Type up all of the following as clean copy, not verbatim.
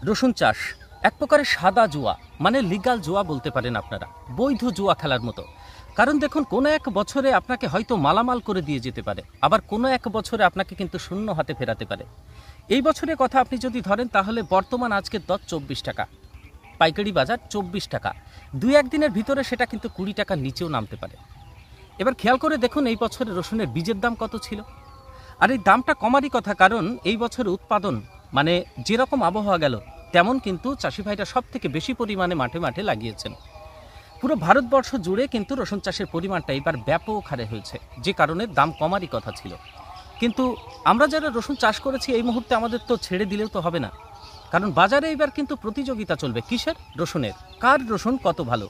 রসুন চাষ এক প্রকারের সাদা জুয়া, মানে লিগাল জুয়া বলতে পারেন আপনারা, বৈধ জুয়া খেলার মতো। কারণ দেখুন, কোনো এক বছরে আপনাকে হয়তো মালামাল করে দিয়ে যেতে পারে, আবার কোনো এক বছরে আপনাকে কিন্তু শূন্য হাতে ফেরাতে পারে। এই বছরের কথা আপনি যদি ধরেন, তাহলে বর্তমান আজকের দর 24 টাকা, পাইকারি বাজার 24 টাকা। দুই একদিনের ভিতরে সেটা কিন্তু 20 টাকার নিচেও নামতে পারে। এবার খেয়াল করে দেখুন, এই বছরে রসুনের বীজের দাম কত ছিল। আর এই দামটা কমারই কথা, কারণ এই বছর উৎপাদন মানে যেরকম আবহাওয়া গেল, তেমন কিন্তু চাষি ভাইরা সব থেকে বেশি পরিমাণে মাঠে মাঠে লাগিয়েছেন। পুরো ভারতবর্ষ জুড়ে কিন্তু রসুন চাষের পরিমাণটা এবার ব্যাপক হারে হয়েছে, যে কারণে দাম কমারই কথা ছিল। কিন্তু আমরা যারা রসুন চাষ করেছি, এই মুহূর্তে আমাদের তো ছেড়ে দিলেও তো হবে না, কারণ বাজারে এবার কিন্তু প্রতিযোগিতা চলবে। কিসের? রসুনের। কার রসুন কত ভালো।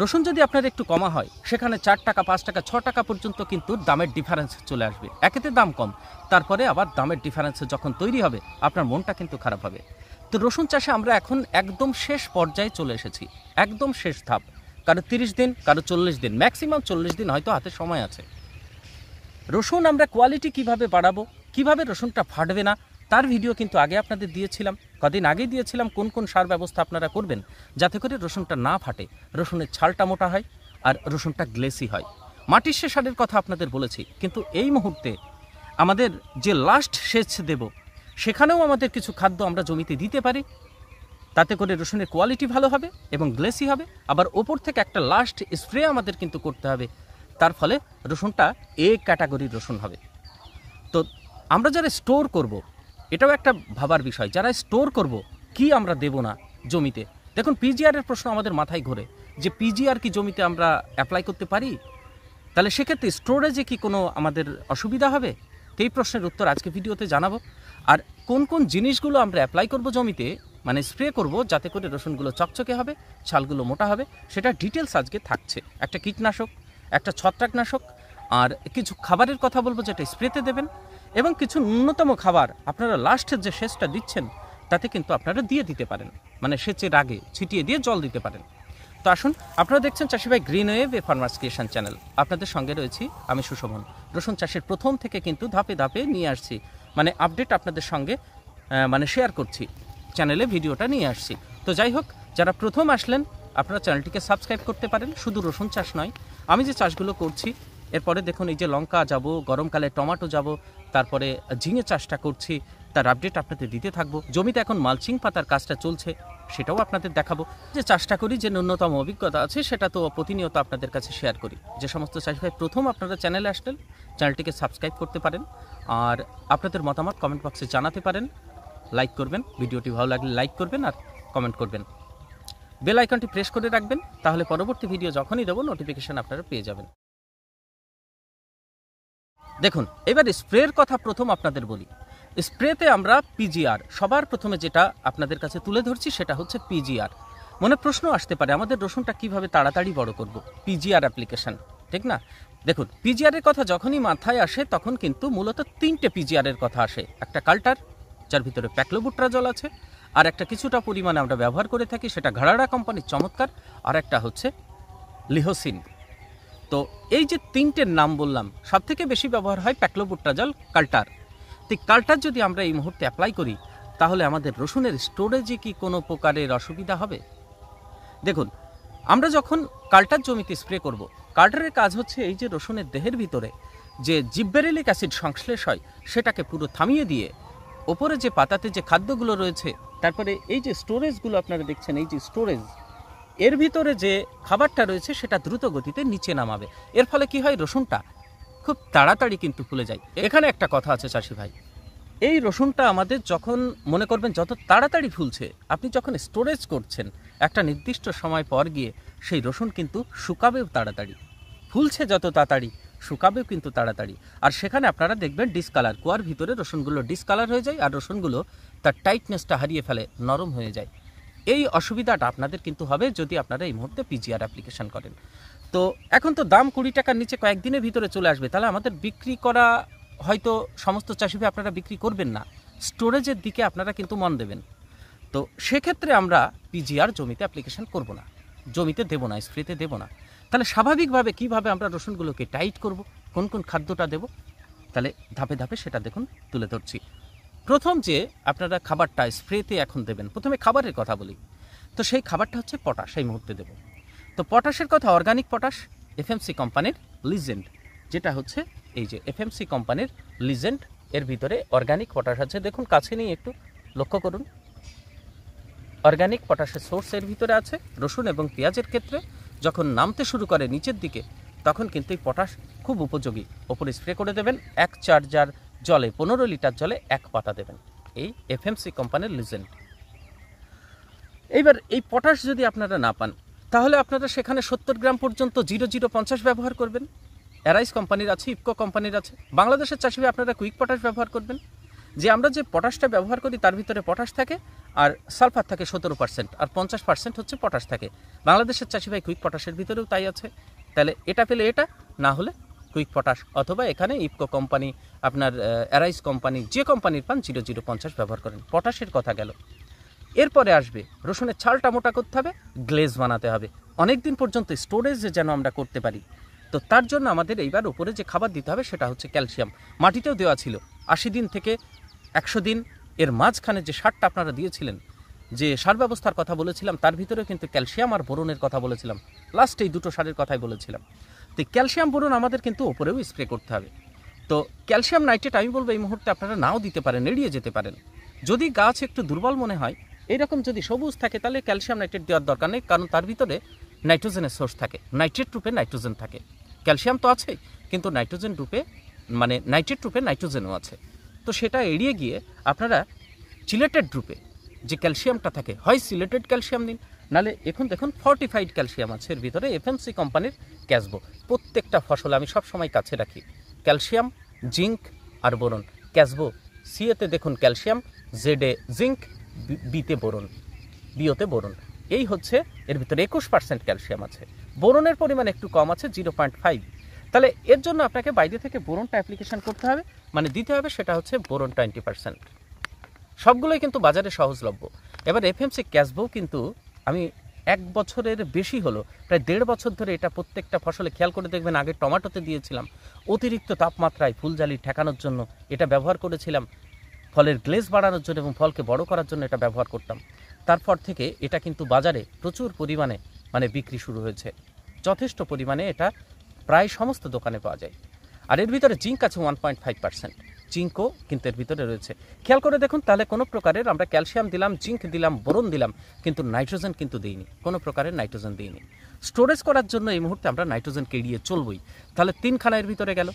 রসুন যদি আপনার একটু কমা হয়, সেখানে 4 টাকা, 5 টাকা, 6 টাকা পর্যন্ত কিন্তু দামের ডিফারেন্স চলে আসবে। একেতে দাম কম, তারপরে আবার দামের ডিফারেন্স যখন তৈরি হবে, আপনার মনটা কিন্তু খারাপ হবে। তো রসুন চাষে আমরা এখন একদম শেষ পর্যায়ে চলে এসেছি, একদম শেষ ধাপ। কারো 30 দিন, কারো 40 দিন, ম্যাক্সিমাম 40 দিন হয়তো হাতে সময় আছে। রসুন আমরা কোয়ালিটি কিভাবে বাড়াবো, কিভাবে রসুনটা ফাটবে না, তার ভিডিও কিন্তু আগে আপনাদের দিয়েছিলাম, কদিন আগেই দিয়েছিলাম। কোন কোন সার ব্যবস্থা আপনারা করবেন যাতে করে রসুনটা না ফাটে, রসুনের ছালটা মোটা হয় আর রসুনটা গ্লেসি হয়। মাটির সে সারের কথা আপনাদের বলেছি, কিন্তু এই মুহূর্তে আমাদের যে লাস্ট সেচ দেব, সেখানেও আমাদের কিছু খাদ্য আমরা জমিতে দিতে পারি, তাতে করে রসুনের কোয়ালিটি ভালো হবে এবং গ্লেসি হবে। আবার ওপর থেকে একটা লাস্ট স্প্রে আমাদের কিন্তু করতে হবে, তার ফলে রসুনটা এ ক্যাটাগরির রসুন হবে। তো আমরা যারা স্টোর করব, এটাও একটা ভাবার বিষয়। যারা স্টোর করব, কি আমরা দেব না জমিতে। দেখুন, পিজিআরের প্রশ্ন আমাদের মাথায় ঘোরে যে পিজিআর কি জমিতে আমরা অ্যাপ্লাই করতে পারি, তাহলে সেক্ষেত্রে স্টোরেজে কি কোনো আমাদের অসুবিধা হবে? তো এই প্রশ্নের উত্তর আজকে ভিডিওতে জানাবো। আর কোন কোন জিনিসগুলো আমরা অ্যাপ্লাই করব জমিতে, মানে স্প্রে করব, যাতে করে রসুনগুলো চকচকে হবে, ছালগুলো মোটা হবে, সেটা ডিটেলস আজকে থাকছে। একটা কীটনাশক, একটা ছত্রাকনাশক, আর কিছু খাবারের কথা বলবো যেটা স্প্রেতে দেবেন, এবং কিছু ন্যূনতম খাবার আপনারা লাস্টের যে সেচটা দিচ্ছেন তাতে কিন্তু আপনারা দিয়ে দিতে পারেন, মানে সেচের আগে ছিটিয়ে দিয়ে জল দিতে পারেন। তো আসুন, আপনারা দেখছেন চাষি ভাই green wave farmers creation channel. আপনাদের সঙ্গে রয়েছি আমি সুশোভন। রসুন চাষের প্রথম থেকে কিন্তু ধাপে ধাপে নিয়ে আসছি, মানে আপডেট আপনাদের সঙ্গে মানে শেয়ার করছি, চ্যানেলে ভিডিওটা নিয়ে আসছি। তো যাই হোক, যারা প্রথম আসলেন, আপনারা চ্যানেলটিকে সাবস্ক্রাইব করতে পারেন। শুধু রসুন চাষ নয়, আমি যে চাষগুলো করছি, এরপরে দেখুন এই যে লঙ্কা যাব, গরমকালে টমেটো যাব, তারপরে ঝিঙে চাষটা করছি, তার আপডেট আপনাদের দিতে থাকবো। জমিতে এখন মালচিং পাতার কাজটা চলছে, সেটাও আপনাদের দেখাবো। যে চাষটা করি, যে ন্যূনতম অভিজ্ঞতা আছে, সেটা তো প্রতিনিয়ত আপনাদের কাছে শেয়ার করি। যে সমস্ত চাষি ভাই প্রথম আপনারা চ্যানেলে আসলেন, চ্যানেলটিকে সাবস্ক্রাইব করতে পারেন, আর আপনাদের মতামত কমেন্ট বক্সে জানাতে পারেন। লাইক করবেন, ভিডিওটি ভালো লাগলে লাইক করবেন আর কমেন্ট করবেন। বেল আইকনটি প্রেস করে রাখবেন, তাহলে পরবর্তী ভিডিও যখনই দেবো নোটিফিকেশন আপনারা পেয়ে যাবেন। দেখুন, এবার স্প্রের কথা প্রথম আপনাদের বলি। স্প্রেতে আমরা পিজিআর, সবার প্রথমে যেটা আপনাদের কাছে তুলে ধরছি সেটা হচ্ছে পিজিআর। মনে প্রশ্ন আসতে পারে, আমাদের রসুনটা কিভাবে তাড়াতাড়ি বড় করব, পিজিআর অ্যাপ্লিকেশন, ঠিক না? দেখুন, পিজিআরের কথা যখনই মাথায় আসে, তখন কিন্তু মূলত 3টে পিজিআরের কথা আসে। একটা কাল্টার, যার ভিতরে প্যাক্লোবুট্রাজল আছে, আর একটা কিছুটা পরিমাণে আমরা ব্যবহার করে থাকি, সেটা ঘাড়াড়া কোম্পানির চমৎকার, আর একটা হচ্ছে লিহোসিন। তো এই যে 3টের নাম বললাম, সব থেকে বেশি ব্যবহার হয় প্যাক্লোবুট্রাজল, কাল্টার। তো কাল্টার যদি আমরা এই মুহূর্তে অ্যাপ্লাই করি, তাহলে আমাদের রসুনের স্টোরেজে কি কোনো প্রকারের অসুবিধা হবে? দেখুন, আমরা যখন কাল্টার জমিতে স্প্রে করব, কাল্টারের কাজ হচ্ছে এই যে রসুনের দেহের ভিতরে যে জিববেরেলিক অ্যাসিড সংশ্লেষ হয়, সেটাকে পুরো থামিয়ে দিয়ে ওপরে যে পাতাতে যে খাদ্যগুলো রয়েছে, তারপরে এই যে স্টোরেজগুলো আপনারা দেখছেন, এই যে স্টোরেজ, এর ভিতরে যে খাবারটা রয়েছে সেটা দ্রুত গতিতে নিচে নামাবে। এর ফলে কি হয়, রসুনটা খুব তাড়াতাড়ি কিন্তু ফুলে যায়। এখানে একটা কথা আছে চাষি ভাই, এই রসুনটা আমাদের যখন মনে করবেন যত তাড়াতাড়ি ফুলছে, আপনি যখন স্টোরেজ করছেন, একটা নির্দিষ্ট সময় পর গিয়ে সেই রসুন কিন্তু শুকাবেও তাড়াতাড়ি। ফুলছে যত তাড়াতাড়ি, শুকাবেও কিন্তু তাড়াতাড়ি। আর সেখানে আপনারা দেখবেন ডিসকালার, কুয়ার ভিতরে রসুনগুলো ডিসকালার হয়ে যায়, আর রসুনগুলো তার টাইটনেসটা হারিয়ে ফেলে, নরম হয়ে যায়। এই অসুবিধাটা আপনাদের কিন্তু হবে যদি আপনারা এই মুহূর্তে পিজিআর অ্যাপ্লিকেশন করেন। তো এখন তো দাম 20 টাকার নিচে কয়েকদিনের ভিতরে চলে আসবে, তাহলে আমাদের বিক্রি করা হয়তো সমস্ত চাষি ভাই আপনারা বিক্রি করবেন না, স্টোরেজের দিকে আপনারা কিন্তু মন দেবেন। তো সেক্ষেত্রে আমরা পিজিআর জমিতে অ্যাপ্লিকেশন করব না, জমিতে দেব না, স্প্রেতে দেব না। তাহলে স্বাভাবিকভাবে কিভাবে আমরা রসুনগুলোকে টাইট করব, কোন কোন খাদ্যটা দেব, তাহলে ধাপে ধাপে সেটা দেখুন তুলে ধরছি। প্রথম যে আপনারা খাবারটা স্প্রেতে এখন দেবেন, প্রথমে খাবারের কথা বলি। তো সেই খাবারটা হচ্ছে পটাশ, এই মুহূর্তে দেব। তো পটাশের কথা, অর্গানিক পটাশ, এফএমসি কোম্পানির লিজেন্ড, যেটা হচ্ছে এই যে এফএমসি কোম্পানির লিজেন্ড, এর ভিতরে অর্গানিক পটাশ আছে। দেখুন কাছে নিয়ে একটু লক্ষ্য করুন, অর্গানিক পটাশের সোর্স এর ভিতরে আছে। রসুন এবং পেঁয়াজের ক্ষেত্রে যখন নামতে শুরু করে নিচের দিকে, তখন কিন্তু এই পটাশ খুব উপযোগী। ওপরে স্প্রে করে দেবেন, 1 জার জলে 15 লিটার জলে 1 পাতা দেবেন, এই এফএমসি কোম্পানির লিজেন্ড। এইবার এই পটাশ যদি আপনারা না পান, তাহলে আপনারা সেখানে 70 গ্রাম পর্যন্ত 0050 ব্যবহার করবেন। অ্যারাইস কোম্পানির আছে, ইফকো কোম্পানির আছে। বাংলাদেশের চাষি ভাই আপনারা কুইক পটাশ ব্যবহার করবেন। যে আমরা যে পটাশটা ব্যবহার করি তার ভিতরে পটাশ থাকে আর সালফার থাকে 17%, আর 50% হচ্ছে পটাশ থাকে। বাংলাদেশের চাষি ভাই কুইক পটাশের ভিতরেও তাই আছে। তাহলে এটা পেলে এটা, না হলে কুইক পটাশ, অথবা এখানে ইফকো কোম্পানি, আপনার অ্যারাইস কোম্পানি, যে কোম্পানির পান 0050 ব্যবহার করেন। পটাশের কথা গেল। এরপরে আসবে রসুনের ছালটা মোটা করতে হবে, গ্লেজ বানাতে হবে, অনেক দিন পর্যন্ত স্টোরেজে যেন আমরা করতে পারি। তো তার জন্য আমাদের এইবার উপরে যে খাবার দিতে হবে সেটা হচ্ছে ক্যালসিয়াম। মাটিতেও দেওয়া ছিল 80 দিন থেকে 100 দিন, এর মাঝখানে যে সারটা আপনারা দিয়েছিলেন, যে সার ব্যবস্থার কথা বলেছিলাম, তার ভিতরেও কিন্তু ক্যালসিয়াম আর বোরনের কথা বলেছিলাম। লাস্ট এই দুটো সারের কথাই বলেছিলাম। তো ক্যালসিয়াম বোরন আমাদের কিন্তু ওপরেও স্প্রে করতে হবে। তো ক্যালসিয়াম নাইট্রেট আমি বলবো এই মুহূর্তে আপনারা নাও দিতে পারেন, এড়িয়ে যেতে পারেন। যদি গাছ একটু দুর্বল মনে হয়, এইরকম যদি সবুজ থাকে, তাহলে ক্যালসিয়াম নাইট্রেট দেওয়ার দরকার নেই, কারণ তার ভিতরে নাইট্রোজেনের সোর্স থাকে, নাইট্রেট রূপে নাইট্রোজেন থাকে। ক্যালসিয়াম তো আছেই, কিন্তু নাইট্রোজেন রূপে, মানে নাইট্রেট রূপে নাইট্রোজেনও আছে। তো সেটা এড়িয়ে গিয়ে আপনারা চিলেটেড রূপে যে ক্যালসিয়ামটা থাকে, হয় সিলেটেড ক্যালসিয়াম দিন, নাহলে এখন দেখুন ফর্টিফাইড ক্যালসিয়াম আছে এর ভিতরে, এফএমসি কোম্পানির ক্যাসবো। প্রত্যেকটা ফসলে আমি সবসময় কাছে রাখি ক্যালসিয়াম, জিঙ্ক আর বোরন। ক্যাসবো সিএতে দেখুন ক্যালসিয়াম, জেডে জিঙ্ক, বিতে বোরন, বিওতে বোরন। এই হচ্ছে এর ভিতরে 21% ক্যালসিয়াম আছে। বোরনের পরিমাণ একটু কম আছে, 0.5। তাহলে এর জন্য আপনাকে বাইরে থেকে বোরনটা অ্যাপ্লিকেশন করতে হবে, মানে দিতে হবে, সেটা হচ্ছে বোরন 20%। সবগুলোই কিন্তু বাজারে সহজলভ্য। এবার এফএমসি ক্যাসবো কিন্তু আমি 1 বছরের বেশি হলো, প্রায় 1.5 বছর ধরে এটা প্রত্যেকটা ফসলে, খেয়াল করে দেখবেন, আগে টমেটোতে দিয়েছিলাম, অতিরিক্ত তাপমাত্রায় ফুলজালি ঠেকানোর জন্য এটা ব্যবহার করেছিলাম, ফলের গ্লেজ বাড়ানোর জন্য এবং ফলকে বড় করার জন্য এটা ব্যবহার করতাম। তারপর থেকে এটা কিন্তু বাজারে প্রচুর পরিমাণে মানে বিক্রি শুরু হয়েছে, যথেষ্ট পরিমাণে এটা প্রায় সমস্ত দোকানে পাওয়া যায়। আর এর ভিতরে জিঙ্ক আছে 1.5%, জিঙ্কও কিন্তু এর ভিতরে রয়েছে। খেয়াল করে দেখুন, তাহলে কোনো প্রকারের আমরা ক্যালসিয়াম দিলাম, জিঙ্ক দিলাম, বোরন দিলাম, কিন্তু নাইট্রোজেন কিন্তু দিইনি, কোনো প্রকারের নাইট্রোজেন দিইনি। স্টোরেজ করার জন্য এই মুহূর্তে আমরা নাইট্রোজেনকে এড়িয়ে চলবই। তাহলে 3 খানা এর ভিতরে গেল।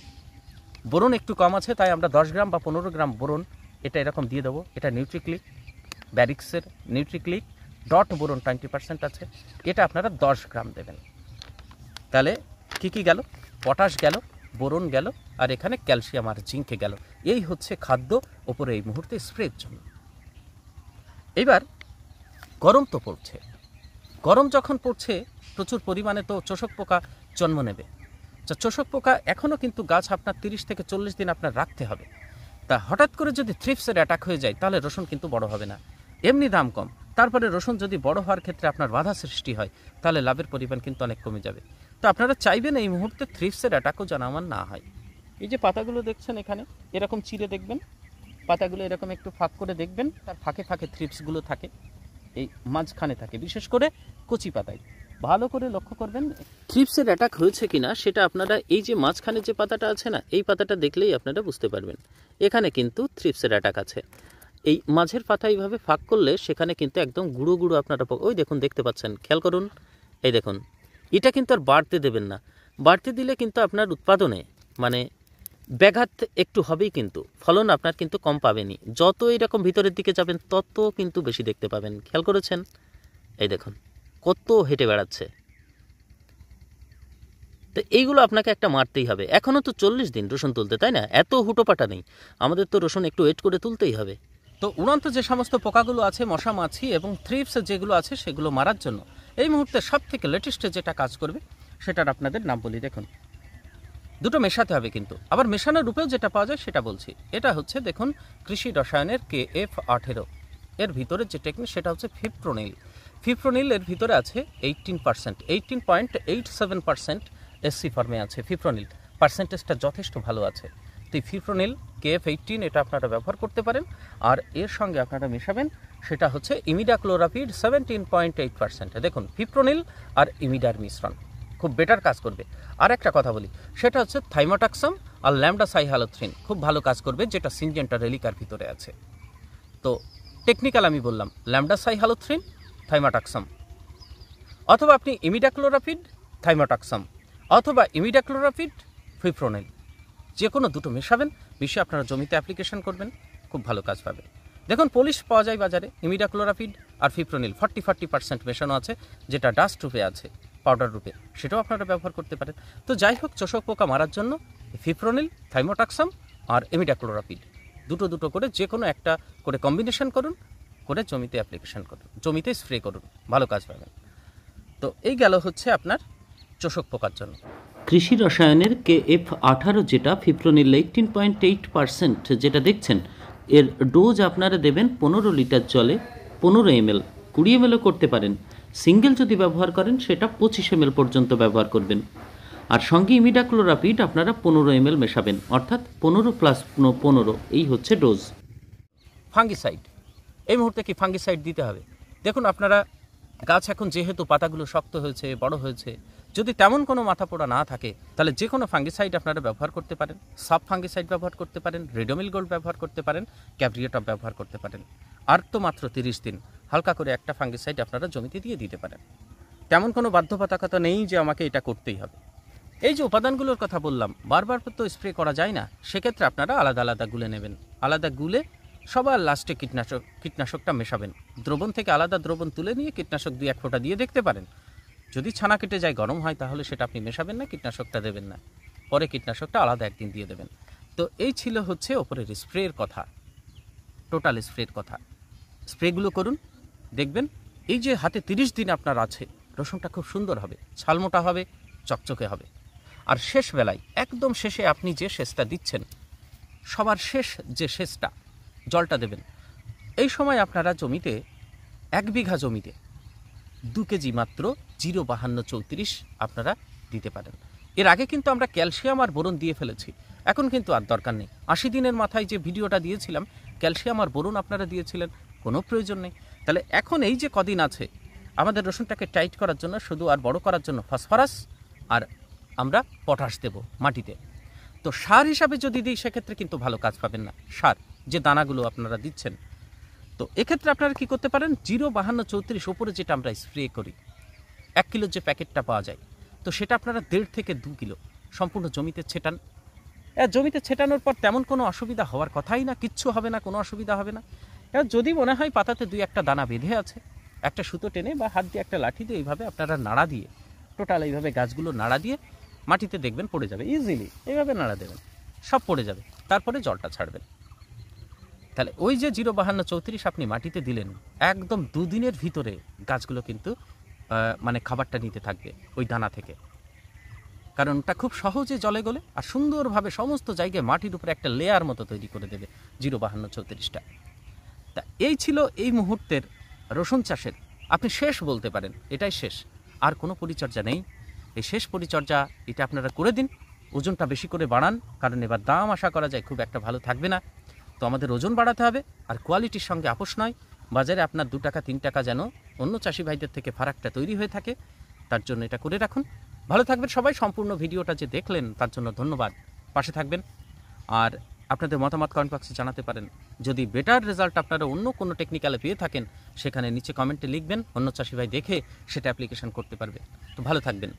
বোরন একটু কম আছে, তাই আমরা 10 গ্রাম বা 15 গ্রাম বোরন এটা এরকম দিয়ে দেবো। এটা নিউট্রিক্লিক, ব্যারিক্সের নিউট্রিক্লিক ডট বোরন 20% আছে, এটা আপনারা 10 গ্রাম দেবেন। তাহলে কি গেল? পটাশ গেল, বোরন গেল, আর এখানে ক্যালসিয়াম আর জিঙ্কে গেল। এই হচ্ছে খাদ্য ওপরে এই মুহূর্তে স্প্রের জন্য। এবার গরম তো পড়ছে, গরম যখন পড়ছে প্রচুর পরিমাণে, তো চোষক পোকা জন্ম নেবে। চোষক পোকা এখনও কিন্তু গাছ আপনার 30 থেকে 40 দিন আপনার রাখতে হবে। তা হঠাৎ করে যদি থ্রিপসের অ্যাটাক হয়ে যায়, তাহলে রসুন কিন্তু বড় হবে না, এমনি দাম কম। তারপরে রসুন যদি বড় হওয়ার ক্ষেত্রে আপনার বাধা সৃষ্টি হয়, তাহলে লাভের পরিমাণ কিন্তু অনেক কমে যাবে। তো আপনারা চাইবেন এই মুহূর্তে থ্রিপসের অ্যাটাকও যেন আমার না হয়। এই যে পাতাগুলো দেখছেন এখানে, এরকম চিরে দেখবেন, পাতাগুলো এরকম একটু ফাঁক করে দেখবেন, তার ফাঁকে ফাঁকে থ্রিপসগুলো থাকে, এই মাঝখানে থাকে, বিশেষ করে কচি পাতায়। ভালো করে লক্ষ্য করবেন থ্রিপসের অ্যাটাক হয়েছে কিনা সেটা আপনারা এই যে মাঝখানে যে পাতাটা আছে না, এই পাতাটা দেখলেই আপনারা বুঝতে পারবেন এখানে কিন্তু থ্রিপসের অ্যাটাক আছে। এই মাঝের পাতা এইভাবে ফাঁক করলে সেখানে কিন্তু একদম গুঁড়ো গুঁড়ো আপনারা, ওই দেখুন দেখতে পাচ্ছেন, খেয়াল করুন, এই দেখুন। এটা কিন্তু আর বাড়তে দেবেন না, বাড়তে দিলে কিন্তু আপনার উৎপাদনে মানে ব্যাঘাত একটু হবেই, কিন্তু ফলন আপনার কিন্তু কম পাবেনই। যত এরকম ভিতরের দিকে যাবেন তত কিন্তু বেশি দেখতে পাবেন। খেয়াল করেছেন? এই দেখুন কত হেঁটে বেড়াচ্ছে। তো এইগুলো আপনাকে একটা মারতেই হবে। এখনও তো 40 দিন রসুন তুলতে, তাই না? এত হুটোপাটা নেই, আমাদের তো রসুন একটু ওয়েট করে তুলতেই হবে। তো উড়ন্ত যে সমস্ত পোকাগুলো আছে, মশা মাছি এবং থ্রিপস যেগুলো আছে, সেগুলো মারার জন্য এই মুহূর্তে সব থেকে লেটেস্টে যেটা কাজ করবে সেটার আপনাদের নাম বলি। দেখুন, দুটো মেশাতে হবে, কিন্তু আবার মেশানোর রূপেও যেটা পাওয়া যায় সেটা বলছি। এটা হচ্ছে দেখুন কৃষি রসায়নের KF18, এর ভিতরে যে টেকনিক সেটা হচ্ছে ফিপ্রোনিল। ফিপ্রোনিল এর ভিতরে আছে 18%, 18.87% SC ফর্মে আছে ফিপ্রোনিল। পার্সেন্টেজটা যথেষ্ট ভালো আছে। তো ফিপ্রোনিল KF18 এটা আপনারা ব্যবহার করতে পারেন। আর এর সঙ্গে আপনারা মেশাবেন সেটা হচ্ছে ইমিডাক্লোরাপিড 17.8%। দেখুন ফিপ্রোনিল আর ইমিডার মিশ্রণ খুব বেটার কাজ করবে। আর একটা কথা বলি, সেটা হচ্ছে থাইমোটাক্সাম আর ল্যামডাসাইহ্যালোথ্রিন খুব ভালো কাজ করবে, যেটা সিনজেন্টা রেলিকার ভিতরে আছে। তো টেকনিক্যাল আমি বললাম ল্যামডাসাইহ্যালোথ্রিন, থাইমোটাক্সাম, অথবা আপনি ইমিডাক্লোরাপিড, থাইমোটাক্সাম, অথবা ইমিডাক্লোরাপিড, ফিপ্রোনিল, যে কোনো দুটো মেশাবেন, মিশিয়ে আপনারা জমিতে অ্যাপ্লিকেশন করবেন, খুব ভালো কাজ পাবে। দেখুন পলিশ পাওয়া যায় বাজারে, ইমিডাক্লোরাপিড আর ফিপ্রোনিল 40% মেশানো আছে, যেটা ডাস্ট রূপে আছে, পাউডার রূপে, সেটাও আপনারা ব্যবহার করতে পারেন। তো যাই হোক, চোষক পোকা মারার জন্য ফিপ্রোনিল, থাইমোটাক্সাম আর ইমিডাক্লোরাপিড দুটো করে যে কোনো একটা করে কম্বিনেশন করুন, করে জমিতে অ্যাপ্লিকেশন করুন, জমিতে স্প্রে করুন, ভালো কাজ পাবেন। তো এই গেল হচ্ছে আপনার চোষক পোকার জন্য। কৃষি রসায়নের KF18 যেটা ফিপ্রোনিল 18.8% যেটা দেখছেন, এর ডোজ আপনারা দেবেন 15 লিটার জলে 15 ml, 20 mlও করতে পারেন। সিঙ্গেল যদি ব্যবহার করেন সেটা 25 ml পর্যন্ত ব্যবহার করবেন। আর সঙ্গে ইমিডাক্লোরাপিড আপনারা 15 ml মেশাবেন, অর্থাৎ 15 + 15, এই হচ্ছে ডোজ। ফাঙ্গিসাইড, এই মুহূর্তে কি ফাঙ্গিসাইড দিতে হবে? দেখুন আপনারা গাছ এখন যেহেতু পাতাগুলো শক্ত হয়েছে, বড় হয়েছে, যদি তেমন কোনো মাথা পোড়া না থাকে, তাহলে যে কোনো ফাঙ্গিসাইড আপনারা ব্যবহার করতে পারেন। সাব ফাঙ্গিসাইড ব্যবহার করতে পারেন, রেডোমিল গোল্ড ব্যবহার করতে পারেন, ক্যাব্রিওটপ ব্যবহার করতে পারেন। আর তো মাত্র 30 দিন, হালকা করে একটা ফাঙ্গিসাইড আপনারা জমিতে দিয়ে দিতে পারেন। তেমন কোনো বাধ্যবাধকতা নেই যে আমাকে এটা করতেই হবে। এই যে উপাদানগুলোর কথা বললাম, বারবার তো স্প্রে করা যায় না, সেক্ষেত্রে আপনারা আলাদা আলাদা গুলে নেবেন। আলাদা গুলে সবার লাস্টে কীটনাশকটা মেশাবেন। দ্রবণ থেকে আলাদা দ্রবণ তুলে নিয়ে কীটনাশক 2-1 ফোঁটা দিয়ে দেখতে পারেন। যদি ছানা কেটে যায়, গরম হয়, তাহলে সেটা আপনি মেশাবেন না, কীটনাশকটা দেবেন না, পরে কীটনাশকটা আলাদা একদিন দিয়ে দেবেন। তো এই ছিল হচ্ছে ওপরের স্প্রের কথা, টোটাল স্প্রের কথা। স্প্রেগুলো করুন, দেখবেন এই যে হাতে 30 দিন আপনার আছে, রসুনটা খুব সুন্দর হবে, ছালমোটা হবে, চকচকে হবে। আর শেষ বেলায়, একদম শেষে আপনি যে সেচটা দিচ্ছেন, সবার শেষ যে সেচটা, জলটা দেবেন, এই সময় আপনারা জমিতে 1 বিঘা জমিতে 2 কেজি মাত্র 05234 আপনারা দিতে পারেন। এর আগে কিন্তু আমরা ক্যালসিয়াম আর বোরন দিয়ে ফেলেছি, এখন কিন্তু আর দরকার নেই। 80 দিনের মাথায় যে ভিডিওটা দিয়েছিলাম, ক্যালসিয়াম আর বোরন আপনারা দিয়েছিলেন, কোনো প্রয়োজন নেই। তাহলে এখন এই যে কদিন আছে, আমাদের রসুনটাকে টাইট করার জন্য শুধু, আর বড় করার জন্য ফসফরাস আর আমরা পটাশ দেব মাটিতে। তো সার হিসাবে যদি দিই, সেক্ষেত্রে কিন্তু ভালো কাজ পাবেন না। সার যে দানাগুলো আপনারা দিচ্ছেন, তো এক্ষেত্রে আপনারা কি করতে পারেন, 05234 ওপরে যেটা আমরা স্প্রে করি, 1 কিলোর যে প্যাকেটটা পাওয়া যায়, তো সেটা আপনারা 1.5 থেকে 2 কিলো সম্পূর্ণ জমিতে ছেটান। জমিতে ছেটানোর পর তেমন কোনো অসুবিধা হওয়ার কথাই না, কিচ্ছু হবে না, কোনো অসুবিধা হবে না। যদি মনে হয় পাতাতে 2-1টা দানা বেঁধে আছে, একটা সুতো টেনে বা হাত দিয়ে, একটা লাঠি দিয়ে এইভাবে আপনারা নাড়া দিয়ে, টোটাল এইভাবে গাছগুলো নাড়া দিয়ে মাটিতে দেখবেন পড়ে যাবে, ইজিলি এইভাবে নাড়া দেবেন, সব পড়ে যাবে, তারপরে জলটা ছাড়বেন। তাহলে ওই যে 05234 আপনি মাটিতে দিলেন, একদম 2 দিনের ভিতরে গাছগুলো কিন্তু মানে খাবারটা নিতে থাকবে ওই দানা থেকে, কারণ ওটা খুব সহজে জলে গলে আর সুন্দরভাবে সমস্ত জায়গায় মাটির উপরে একটা লেয়ার মতো তৈরি করে দেবে 05234টা। তা এই ছিল এই মুহূর্তের রসুন চাষের, আপনি শেষ বলতে পারেন, এটাই শেষ, আর কোনো পরিচর্যা নেই। এই শেষ পরিচর্যা এটা আপনারা করে দিন, ওজনটা বেশি করে বাড়ান, কারণ এবার দাম আশা করা যায় খুব একটা ভালো থাকবে না। তো আমাদের ওজন বাড়াতে হবে, আর কোয়ালিটির সঙ্গে আপোষ নয়। বাজারে আপনার 2 টাকা 3 টাকা যেন অন্য চাষি ভাইদের থেকে ফারাকটা তৈরি হয়ে থাকে, তার জন্য এটা করে রাখুন। ভালো থাকবেন সবাই। সম্পূর্ণ ভিডিওটা যে দেখলেন তার জন্য ধন্যবাদ, পাশে থাকবেন। আর আপনাদের মতামত কমেন্ট বক্সে জানাতে পারেন। যদি বেটার রেজাল্ট আপনারা অন্য কোনো টেকনিক্যালে পেয়ে থাকেন, সেখানে নিচে কমেন্টে লিখবেন, অন্য চাষি ভাই দেখে সেটা অ্যাপ্লিকেশন করতে পারবে। তো ভালো থাকবেন।